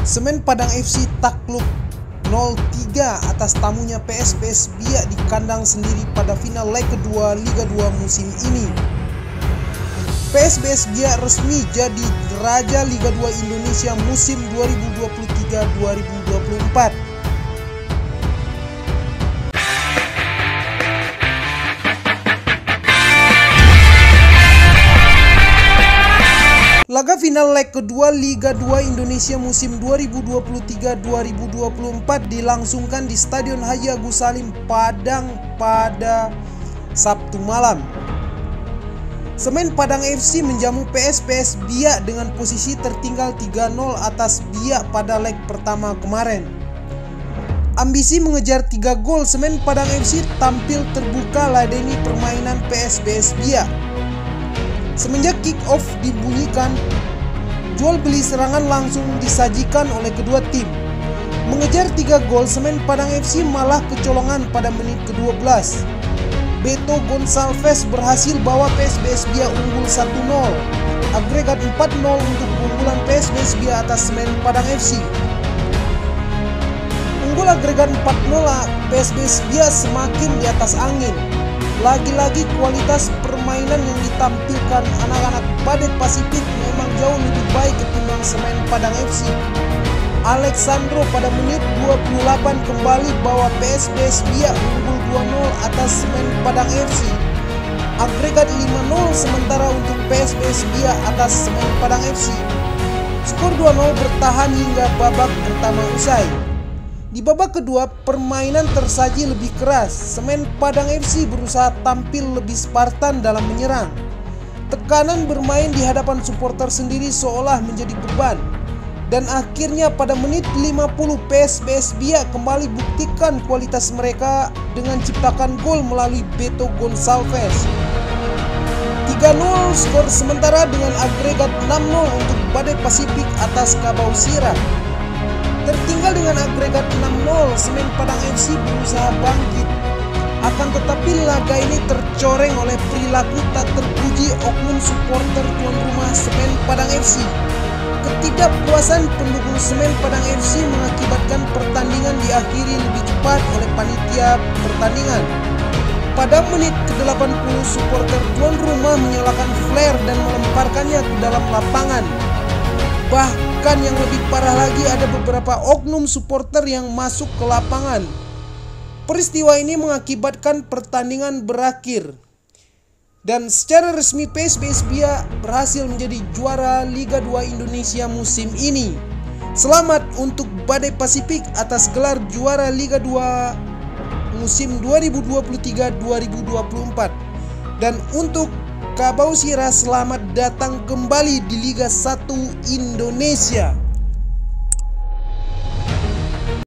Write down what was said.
Semen Padang FC takluk 0-3 atas tamunya PSBS Biak di kandang sendiri pada final leg kedua Liga 2 musim ini. PSBS Biak resmi jadi Raja Liga 2 Indonesia musim 2023-2024. Laga final leg kedua Liga 2 Indonesia musim 2023-2024 dilangsungkan di Stadion Haji Agus Salim, Padang pada Sabtu malam. Semen Padang FC menjamu PSBS Biak dengan posisi tertinggal 3-0 atas Biak pada leg pertama kemarin. Ambisi mengejar 3 gol, Semen Padang FC tampil terbuka ladeni permainan PSBS Biak. Semenjak kick-off dibunyikan, jual beli serangan langsung disajikan oleh kedua tim. Mengejar 3 gol, Semen Padang FC malah kecolongan pada menit ke-12. Beto Gonçalves berhasil bawa PSBS Biak unggul 1-0. Agregat 4-0 untuk keunggulan PSBS Biak atas Semen Padang FC. Unggul agregat 4-0, PSBS Biak semakin di atas angin. Lagi-lagi kualitas permainan yang ditampilkan anak-anak Badai Pasifik memang jauh lebih baik ketimbang Semen Padang FC. Alexandro pada menit 28 kembali bawa PSBS Biak unggul 2-0 atas Semen Padang FC. Agregat 5-0 sementara untuk PSBS Biak atas Semen Padang FC. Skor 2-0 bertahan hingga babak pertama usai. Di babak kedua, permainan tersaji lebih keras. Semen Padang FC berusaha tampil lebih Spartan dalam menyerang. Tekanan bermain di hadapan supporter sendiri seolah menjadi beban. Dan akhirnya pada menit 50 PSBS Biak kembali buktikan kualitas mereka dengan ciptakan gol melalui Beto Gonçalves. 3-0 skor sementara dengan agregat 6-0 untuk Badai Pasifik atas Kabau Sirah. Tertinggal dengan agregat 6-0, Semen Padang FC berusaha bangkit. Akan tetapi laga ini tercoreng oleh perilaku tak terpuji oknum supporter tuan rumah Semen Padang FC. Ketidakpuasan pendukung Semen Padang FC mengakibatkan pertandingan diakhiri lebih cepat oleh panitia pertandingan. Pada menit ke-80, supporter tuan rumah menyalakan flare dan melemparkannya ke dalam lapangan. Bahkan yang lebih parah lagi, ada beberapa oknum supporter yang masuk ke lapangan. Peristiwa ini mengakibatkan pertandingan berakhir. Dan secara resmi PSBS Biak berhasil menjadi juara Liga 2 Indonesia musim ini. Selamat untuk Badai Pasifik atas gelar juara Liga 2 musim 2023-2024. Dan untuk Kabau Sirah selamat datang kembali di Liga 1 Indonesia.